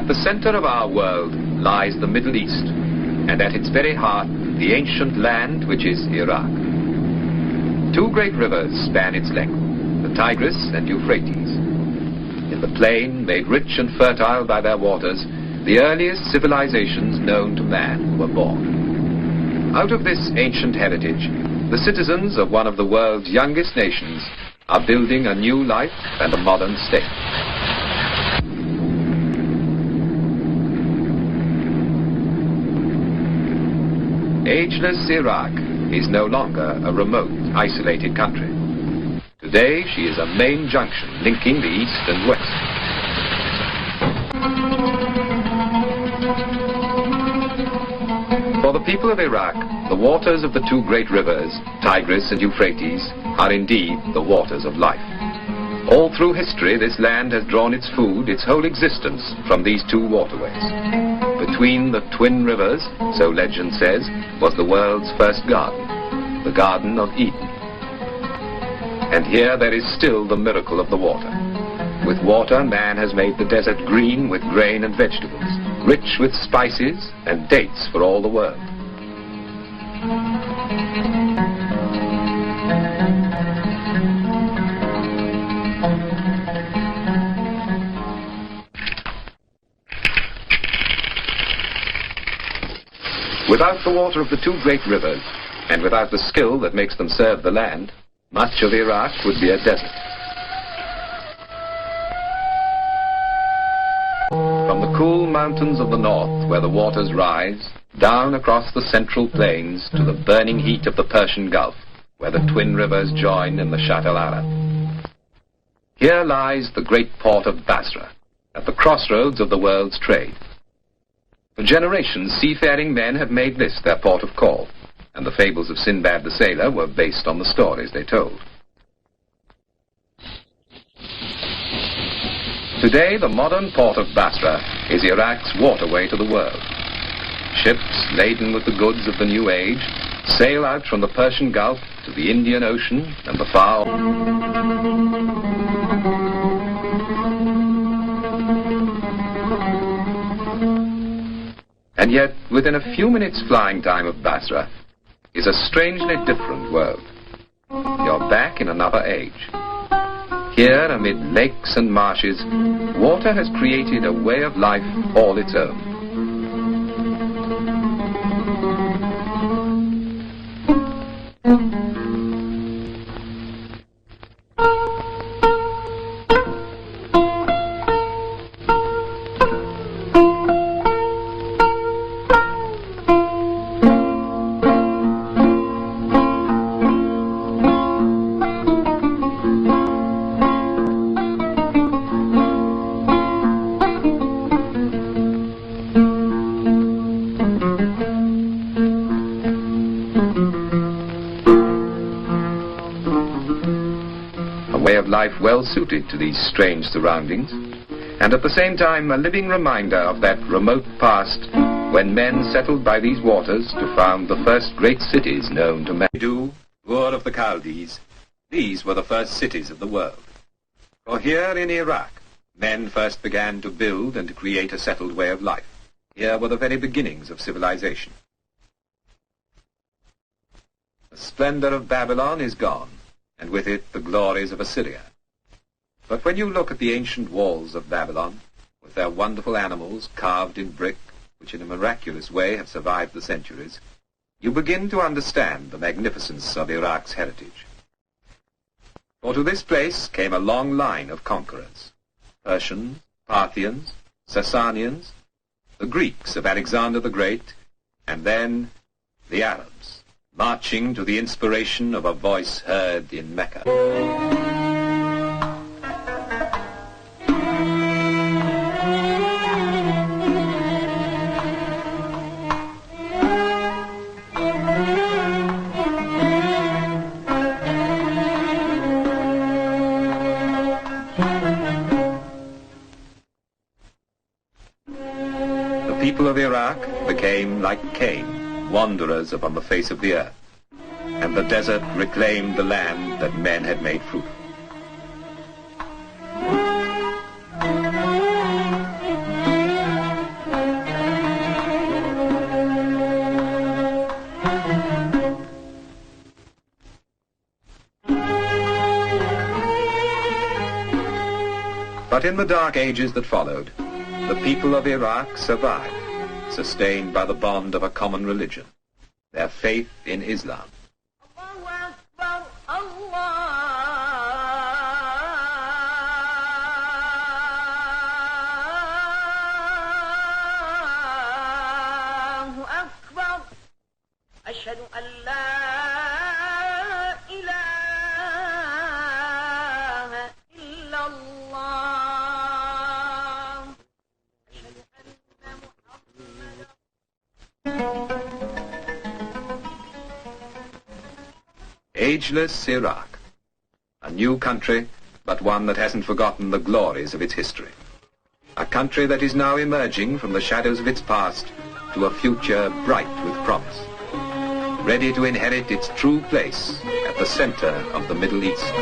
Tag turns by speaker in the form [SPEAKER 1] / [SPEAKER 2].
[SPEAKER 1] At the center of our world lies the Middle East, and at its very heart, the ancient land which is Iraq. Two great rivers span its length, the Tigris and Euphrates. In the plain, made rich and fertile by their waters, the earliest civilizations known to man were born. Out of this ancient heritage, the citizens of one of the world's youngest nations are building a new life and a modern state. Ageless Iraq is no longer a remote, isolated country. Today, she is a main junction linking the East and West. For the people of Iraq, the waters of the two great rivers, Tigris and Euphrates, are indeed the waters of life. All through history, this land has drawn its food, its whole existence, from these two waterways. Between the twin rivers, so legend says, was the world's first garden, the Garden of Eden. And here there is still the miracle of the water. With water, man has made the desert green with grain and vegetables, rich with spices and dates for all the world. Without the water of the two great rivers, and without the skill that makes them serve the land, much of Iraq would be a desert. From the cool mountains of the north, where the waters rise, down across the central plains to the burning heat of the Persian Gulf, where the twin rivers join in the Shatt al-Arab. Here lies the great port of Basra, at the crossroads of the world's trade. For generations, seafaring men have made this their port of call, and the fables of Sinbad the Sailor were based on the stories they told. Today, the modern port of Basra is Iraq's waterway to the world. Ships laden with the goods of the new age sail out from the Persian Gulf to the Indian Ocean and the far... And yet, within a few minutes flying time of Basra, is a strangely different world. You're back in another age. Here, amid lakes and marshes, water has created a way of life all its own. Life well suited to these strange surroundings, and at the same time a living reminder of that remote past when men settled by these waters to found the first great cities known to man. Ur of the Chaldees, these were the first cities of the world. For here in Iraq, men first began to build and to create a settled way of life. Here were the very beginnings of civilization. The splendor of Babylon is gone, and with it the glories of Assyria. But when you look at the ancient walls of Babylon, with their wonderful animals carved in brick, which in a miraculous way have survived the centuries, you begin to understand the magnificence of Iraq's heritage. For to this place came a long line of conquerors: Persians, Parthians, Sasanians, the Greeks of Alexander the Great, and then the Arabs, marching to the inspiration of a voice heard in Mecca. The people of Iraq became like Cain, wanderers upon the face of the earth, and the desert reclaimed the land that men had made fruitful. But in the dark ages that followed, the people of Iraq survived, sustained by the bond of a common religion, their faith in Islam.
[SPEAKER 2] أشهد أن لا إله إلا الله أشهد أن محمدا.
[SPEAKER 1] Ageless Iraq, a new country, but one that hasn't forgotten the glories of its history. A country that is now emerging from the shadows of its past to a future bright with promise, ready to inherit its true place at the center of the Middle East.